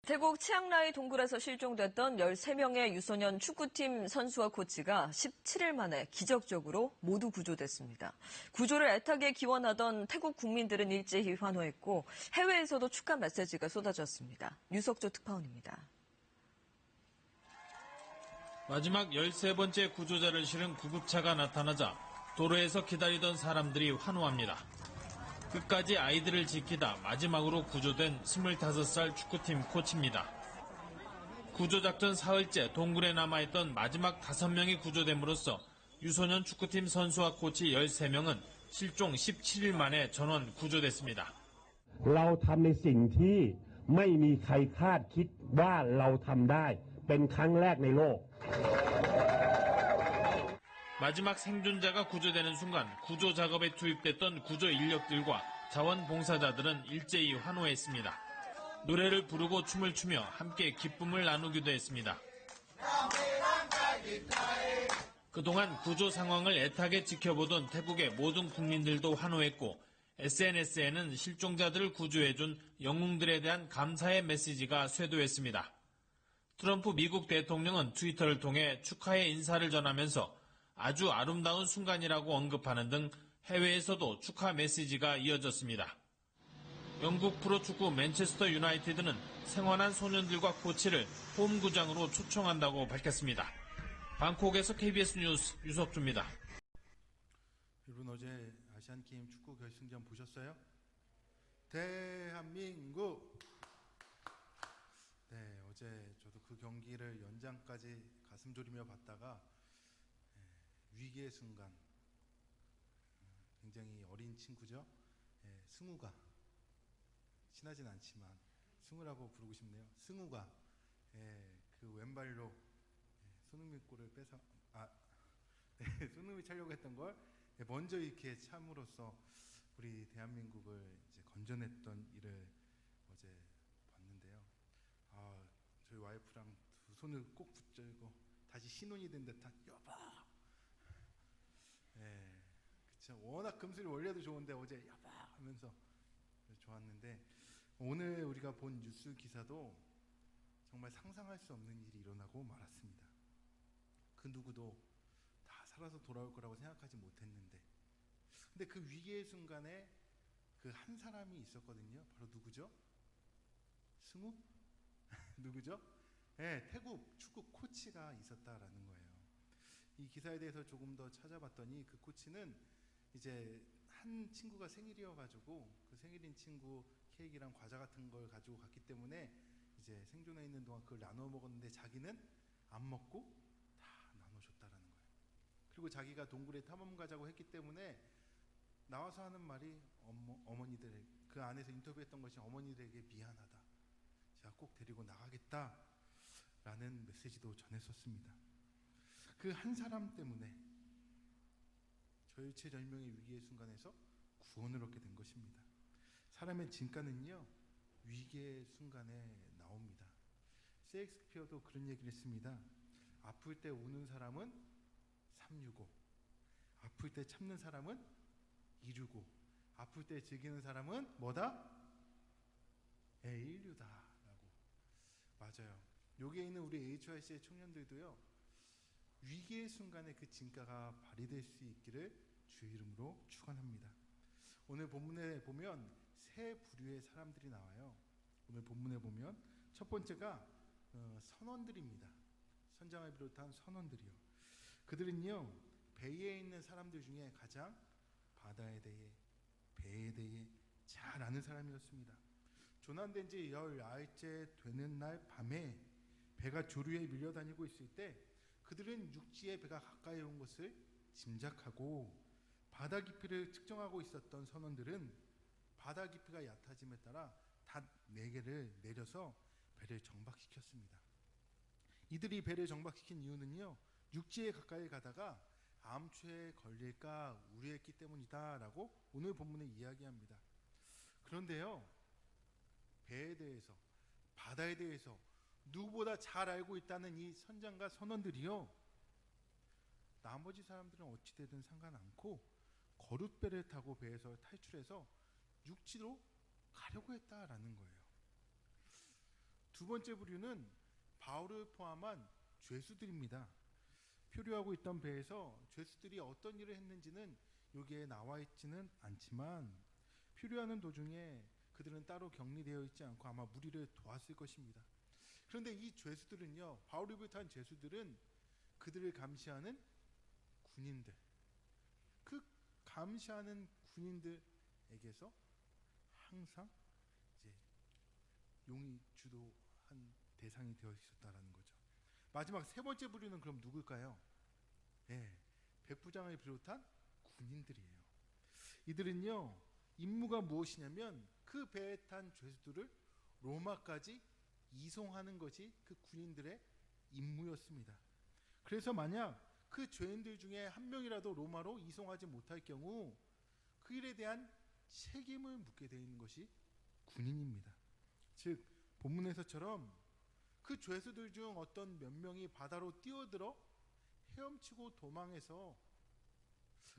태국 치앙라이 동굴에서 실종됐던 13명의 유소년 축구팀 선수와 코치가 17일 만에 기적적으로 모두 구조됐습니다. 구조를 애타게 기원하던 태국 국민들은 일제히 환호했고 해외에서도 축하 메시지가 쏟아졌습니다. 유석조 특파원입니다. 마지막 13번째 구조자를 실은 구급차가 나타나자 도로에서 기다리던 사람들이 환호합니다. 끝까지 아이들을 지키다 마지막으로 구조된 25살 축구팀 코치입니다. 구조작전 사흘째 동굴에 남아있던 마지막 5명이 구조됨으로써 유소년 축구팀 선수와 코치 13명은 실종 17일 만에 전원 구조됐습니다. เราทำในสิ่งที่ไม่มีใครคาดคิดว่าเราทำได้เป็นครั้งแรกในโลก 마지막 생존자가 구조되는 순간 구조 작업에 투입됐던 구조 인력들과 자원봉사자들은 일제히 환호했습니다. 노래를 부르고 춤을 추며 함께 기쁨을 나누기도 했습니다. 그동안 구조 상황을 애타게 지켜보던 태국의 모든 국민들도 환호했고 SNS에는 실종자들을 구조해준 영웅들에 대한 감사의 메시지가 쇄도했습니다. 트럼프 미국 대통령은 트위터를 통해 축하의 인사를 전하면서 아주 아름다운 순간이라고 언급하는 등 해외에서도 축하 메시지가 이어졌습니다. 영국 프로축구 맨체스터 유나이티드는 생환한 소년들과 코치를 홈구장으로 초청한다고 밝혔습니다. 방콕에서 KBS 뉴스 유석주입니다. 여러분 어제 아시안게임 축구 결승전 보셨어요? 대한민국! 네, 어제 저도 그 경기를 연장까지 가슴 졸이며 봤다가 위기의 순간 굉장히 어린 친구죠. 승우가 친하진 않지만 승우라고 부르고 싶네요. 승우가 그 왼발로 손흥민 골을 뺏어 손흥민이 차려고 했던 걸 먼저 이렇게 참으로써 우리 대한민국을 이제 건져냈던 일을 어제 봤는데요. 저희 와이프랑 두 손을 꼭 붙들고 다시 신혼이 된 듯한 여보. 그쵸. 워낙 금슬이 원래도 좋은데 어제 여보 하면서 좋았는데 오늘 우리가 본 뉴스 기사도 정말 상상할 수 없는 일이 일어나고 말았습니다. 그 누구도 다 살아서 돌아올 거라고 생각하지 못했는데 근데 그 위기의 순간에 그 한 사람이 있었거든요. 바로 누구죠? 승우? 누구죠? 태국 축구 코치가 있었다라는 거예요. 이 기사에 대해서 조금 더 찾아봤더니 그 코치는 이제 한 친구가 생일이어가지고 그 생일인 친구 케이크랑 과자 같은 걸 가지고 갔기 때문에 이제 생존해 있는 동안 그걸 나눠 먹었는데 자기는 안 먹고 다 나눠줬다라는 거예요. 그리고 자기가 동굴에 탐험 가자고 했기 때문에 나와서 하는 말이 어머니들 그 안에서 인터뷰했던 것이 어머니들에게 미안하다. 제가 꼭 데리고 나가겠다라는 메시지도 전했었습니다. 그 한 사람 때문에 절체절명의 위기의 순간에서 구원을 얻게 된 것입니다. 사람의 진가는요 위기의 순간에 나옵니다. 셰익스피어도 그런 얘기를 했습니다. 아플 때 우는 사람은 365, 아플 때 참는 사람은 265, 아플 때 즐기는 사람은 뭐다? 165다라고. 맞아요. 여기에 있는 우리 HRC의 청년들도요 위기의 순간에 그 진가가 발휘될 수 있기를 주의 이름으로 축원합니다. 오늘 본문에 보면 세 부류의 사람들이 나와요. 오늘 본문에 보면 첫 번째가 선원들입니다. 선장을 비롯한 선원들이요. 그들은요 배에 있는 사람들 중에 가장 바다에 대해 배에 대해 잘 아는 사람이었습니다. 조난된 지 10알째 되는 날 밤에 배가 조류에 밀려다니고 있을 때 그들은 육지에 배가 가까이 온 것을 짐작하고 바다 깊이를 측정하고 있었던 선원들은 바다 깊이가 얕아짐에 따라 닷 4개를 내려서 배를 정박시켰습니다. 이들이 배를 정박시킨 이유는요 육지에 가까이 가다가 암초에 걸릴까 우려했기 때문이다 라고 오늘 본문에 이야기합니다. 그런데요 배에 대해서 바다에 대해서 누구보다 잘 알고 있다는 이 선장과 선원들이요 나머지 사람들은 어찌되든 상관 않고 거룻배를 타고 배에서 탈출해서 육지로 가려고 했다라는 거예요. 두 번째 부류는 바울을 포함한 죄수들입니다. 표류하고 있던 배에서 죄수들이 어떤 일을 했는지는 여기에 나와 있지는 않지만 표류하는 도중에 그들은 따로 격리되어 있지 않고 아마 무리를 도왔을 것입니다. 그런데 이 죄수들은요, 바울을 비롯한 죄수들은 그들을 감시하는 군인들, 그 감시하는 군인들에게서 항상 이제 용이 주도한 대상이 되어 있었다라는 거죠. 마지막 세 번째 부류는 그럼 누굴까요? 네, 백부장을 비롯한 군인들이에요. 이들은요, 임무가 무엇이냐면 그 배에 탄 죄수들을 로마까지 이송하는 것이 그 군인들의 임무였습니다. 그래서 만약 그 죄인들 중에 한 명이라도 로마로 이송하지 못할 경우 그 일에 대한 책임을 묻게 되어 있는 것이 군인입니다. 즉 본문에서처럼 그 죄수들 중 어떤 몇 명이 바다로 뛰어들어 헤엄치고 도망해서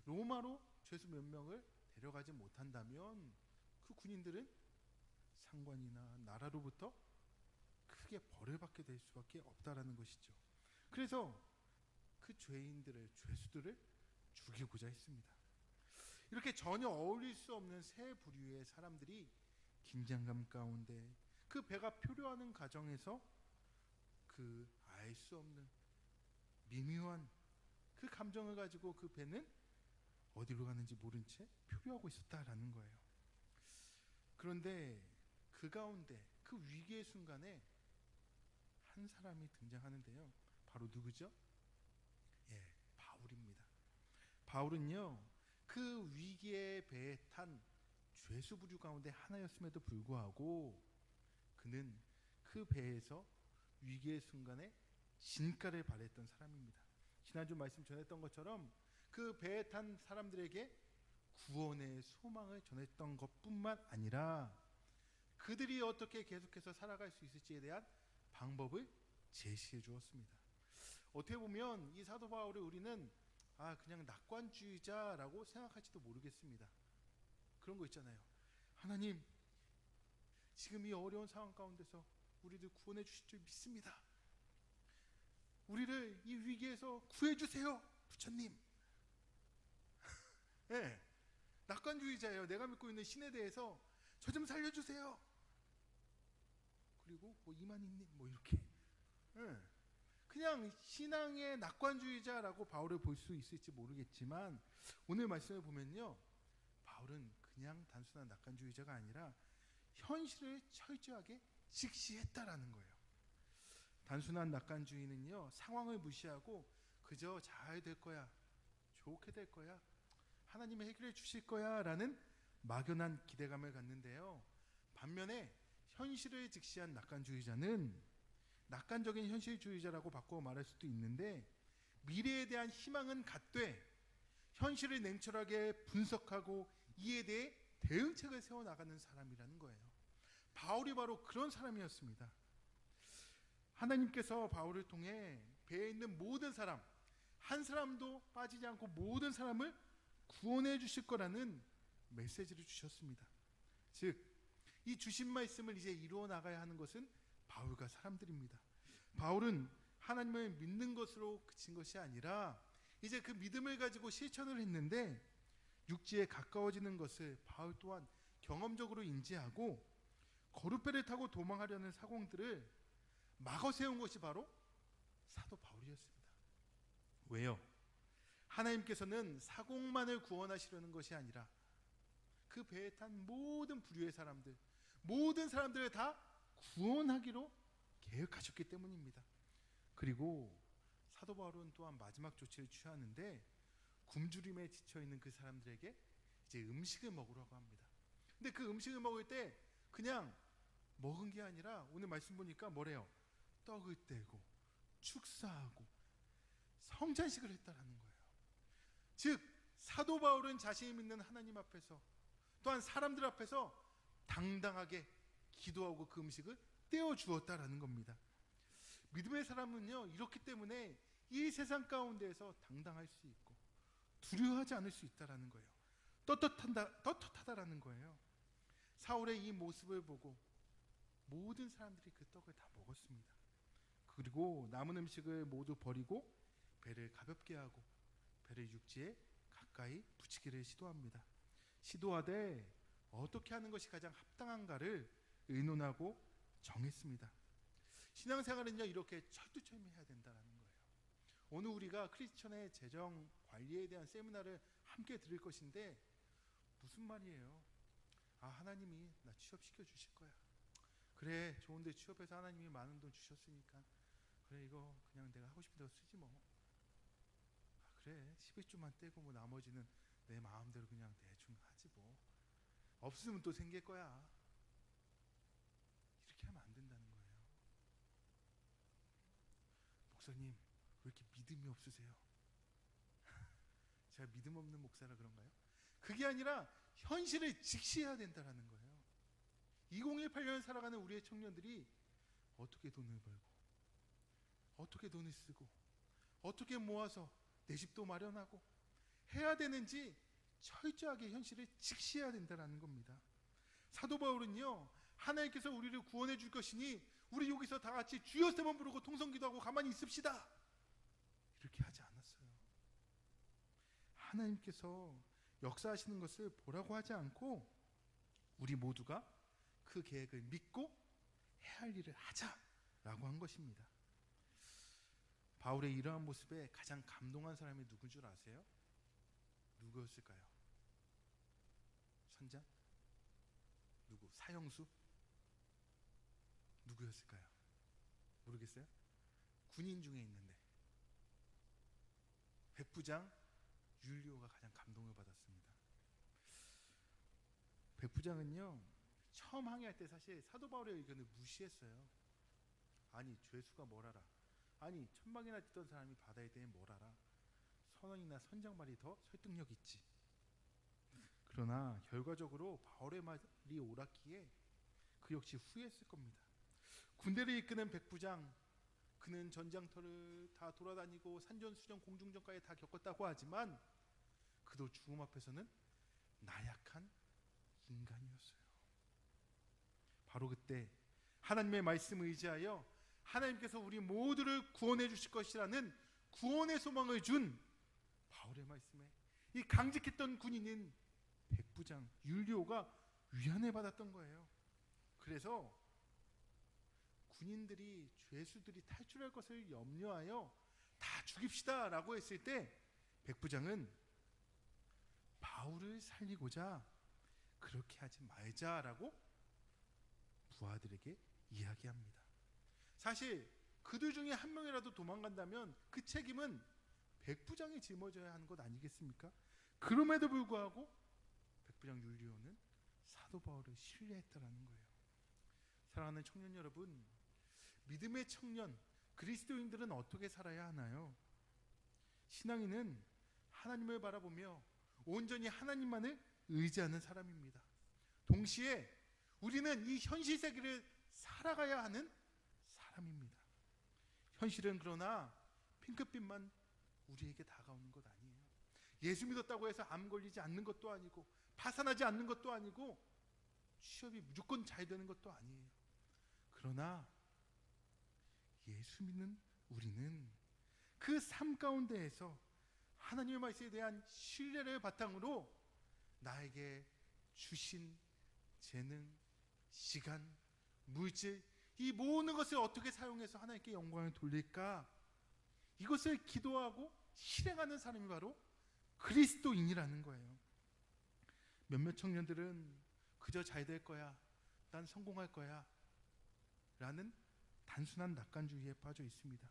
로마로 죄수 몇 명을 데려가지 못한다면 그 군인들은 상관이나 나라로부터 크게 벌을 받게 될 수밖에 없다라는 것이죠. 그래서 그 죄수들을 죽이고자 했습니다. 이렇게 전혀 어울릴 수 없는 세 부류의 사람들이 긴장감 가운데 그 배가 표류하는 과정에서 그 알 수 없는 미묘한 그 감정을 가지고 그 배는 어디로 가는지 모른 채 표류하고 있었다라는 거예요. 그런데 그 가운데 그 위기의 순간에 한 사람이 등장하는데요. 바로 누구죠? 예, 바울입니다. 바울은요, 그 위기의 배에 탄 죄수 부류 가운데 하나였음에도 불구하고 그는 그 배에서 위기의 순간에 진가를 발휘했던 사람입니다. 지난주 말씀 전했던 것처럼 그 배에 탄 사람들에게 구원의 소망을 전했던 것뿐만 아니라 그들이 어떻게 계속해서 살아갈 수 있을지에 대한 방법을 제시해 주었습니다. 어떻게 보면 이 사도 바울을 우리는 그냥 낙관주의자라고 생각할지도 모르겠습니다. 그런 거 있잖아요. 하나님, 지금 이 어려운 상황 가운데서 우리들 구원해 주실 줄 믿습니다. 우리를 이 위기에서 구해 주세요, 부처님. 네, 낙관주의자예요. 내가 믿고 있는 신에 대해서 저 좀 살려주세요. 그리고 이만희님 이렇게. 네. 그냥 신앙의 낙관주의자라고 바울을 볼 수 있을지 모르겠지만 오늘 말씀을 보면요, 바울은 그냥 단순한 낙관주의자가 아니라 현실을 철저하게 직시했다라는 거예요. 단순한 낙관주의는요, 상황을 무시하고 그저 잘 될 거야, 좋게 될 거야, 하나님이 해결해 주실 거야 라는 막연한 기대감을 갖는데요. 반면에 현실을 직시한 낙관주의자는 낙관적인 현실주의자라고 바꿔 말할 수도 있는데 미래에 대한 희망은 갖되 현실을 냉철하게 분석하고 이에 대해 대응책을 세워나가는 사람이라는 거예요. 바울이 바로 그런 사람이었습니다. 하나님께서 바울을 통해 배에 있는 모든 사람, 한 사람도 빠지지 않고 모든 사람을 구원해 주실 거라는 메시지를 주셨습니다. 즉, 이 주신 말씀을 이제 이루어 나가야 하는 것은 바울과 사람들입니다. 바울은 하나님을 믿는 것으로 그친 것이 아니라 이제 그 믿음을 가지고 실천을 했는데 육지에 가까워지는 것을 바울 또한 경험적으로 인지하고 거룻배를 타고 도망하려는 사공들을 막아 세운 것이 바로 사도 바울이었습니다. 왜요? 하나님께서는 사공만을 구원하시려는 것이 아니라 그 배에 탄 모든 부류의 사람들, 모든 사람들을 다 구원하기로 계획하셨기 때문입니다. 그리고 사도 바울은 또한 마지막 조치를 취하는데 굶주림에 지쳐있는 그 사람들에게 이제 음식을 먹으라고 합니다. 근데 그 음식을 먹을 때 그냥 먹은 게 아니라 오늘 말씀 보니까 뭐래요? 떡을 떼고 축사하고 성찬식을 했다라는 거예요. 즉 사도 바울은 자신이 믿는 하나님 앞에서 또한 사람들 앞에서 당당하게 기도하고 그 음식을 떼어 주었다라는 겁니다. 믿음의 사람은요, 이렇기 때문에 이 세상 가운데에서 당당할 수 있고 두려워하지 않을 수 있다라는 거예요. 떳떳하다라는 거예요. 사울의 이 모습을 보고 모든 사람들이 그 떡을 다 먹었습니다. 그리고 남은 음식을 모두 버리고 배를 가볍게 하고 배를 육지에 가까이 붙이기를 시도합니다. 시도하되 어떻게 하는 것이 가장 합당한가를 의논하고 정했습니다. 신앙생활은요, 이렇게 철두철미해야 된다는 거예요. 오늘 우리가 크리스천의 재정 관리에 대한 세미나를 함께 들을 것인데 무슨 말이에요? 하나님이 나 취업시켜 주실 거야. 그래, 좋은데 취업해서 하나님이 많은 돈 주셨으니까 그래, 이거 그냥 내가 하고 싶은 대로 쓰지 뭐. 그래, 11조만 떼고 뭐 나머지는 내 마음대로 그냥 대충 하지 뭐. 없으면 또 생길 거야. 이렇게 하면 안 된다는 거예요. 목사님, 왜 이렇게 믿음이 없으세요? 제가 믿음 없는 목사라 그런가요? 그게 아니라 현실을 직시해야 된다는 거예요. 2018년을 살아가는 우리의 청년들이 어떻게 돈을 벌고 어떻게 돈을 쓰고 어떻게 모아서 내 집도 마련하고 해야 되는지 철저하게 현실을 직시해야 된다는 겁니다. 사도 바울은요, 하나님께서 우리를 구원해 줄 것이니 우리 여기서 다 같이 주여 세 번 부르고 통성기도하고 가만히 있읍시다, 이렇게 하지 않았어요. 하나님께서 역사하시는 것을 보라고 하지 않고 우리 모두가 그 계획을 믿고 해야 할 일을 하자라고 한 것입니다. 바울의 이러한 모습에 가장 감동한 사람이 누군 줄 아세요? 누구였을까요? 선장? 누구? 사형수? 누구였을까요? 모르겠어요? 군인 중에 있는데 백부장 율리오가 가장 감동을 받았습니다. 백부장은요, 처음 항해할 때 사실 사도 바울의 의견을 무시했어요. 아니, 죄수가 뭘 알아? 아니, 천방이나 뛰던 사람이 바다에 대해 뭘 알아? 선원이나 선장 말이 더 설득력 있지. 그러나 결과적으로 바울의 말이 옳았기에 그 역시 후회했을 겁니다. 군대를 이끄는 백부장, 그는 전장터를 다 돌아다니고 산전수전 공중전까지 다 겪었다고 하지만 그도 죽음 앞에서는 나약한 인간이었어요. 바로 그때 하나님의 말씀을 의지하여 하나님께서 우리 모두를 구원해 주실 것이라는 구원의 소망을 준 바울의 말씀에 이 강직했던 군인인 백부장 율리오가 위안을 받았던 거예요. 그래서 군인들이 죄수들이 탈출할 것을 염려하여 다 죽입시다 라고 했을 때 백부장은 바울을 살리고자 그렇게 하지 말자라고 부하들에게 이야기합니다. 사실 그들 중에 한 명이라도 도망간다면 그 책임은 백부장이 짊어져야 하는 것 아니겠습니까? 그럼에도 불구하고 백부장 율리오는 사도 바울을 신뢰했다라는 거예요. 사랑하는 청년 여러분, 믿음의 청년 그리스도인들은 어떻게 살아야 하나요? 신앙인은 하나님을 바라보며 온전히 하나님만을 의지하는 사람입니다. 동시에 우리는 이 현실 세계를 살아가야 하는 사람입니다. 현실은 그러나 핑크빛만 우리에게 다가오는 것 아니에요. 예수 믿었다고 해서 암 걸리지 않는 것도 아니고 파산하지 않는 것도 아니고 취업이 무조건 잘 되는 것도 아니에요. 그러나 예수 믿는 우리는 그 삶 가운데에서 하나님의 말씀에 대한 신뢰를 바탕으로 나에게 주신 재능, 시간, 물질, 이 모든 것을 어떻게 사용해서 하나님께 영광을 돌릴까, 이것을 기도하고 실행하는 사람이 바로 그리스도인이라는 거예요. 몇몇 청년들은 그저 잘 될 거야, 난 성공할 거야 라는 단순한 낙관주의에 빠져 있습니다.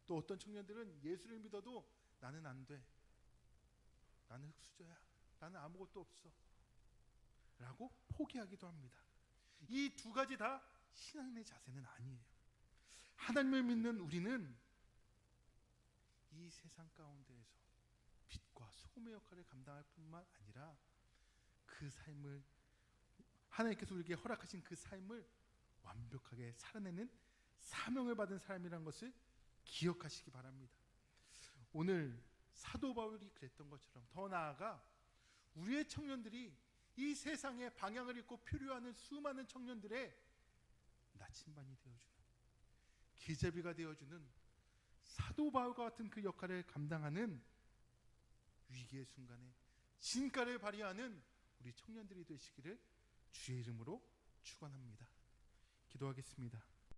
또 어떤 청년들은 예수를 믿어도 나는 안 돼, 나는 흙수저야, 나는 아무것도 없어 라고 포기하기도 합니다. 이 두 가지 다 신앙인의 자세는 아니에요. 하나님을 믿는 우리는 이 세상 가운데에서 빛과 소금의 역할을 감당할 뿐만 아니라 그 삶을, 하나님께서 우리에게 허락하신 그 삶을 완벽하게 살아내는 사명을 받은 사람이라는 것을 기억하시기 바랍니다. 오늘 사도 바울이 그랬던 것처럼 더 나아가 우리의 청년들이 이 세상의 방향을 잃고 표류하는 수많은 청년들의 나침반이 되어주는, 계자비가 되어주는 사도 바울과 같은 그 역할을 감당하는 위기의 순간에 진가를 발휘하는 우리 청년들이 되시기를 주의 이름으로 축원합니다. 기도하겠습니다.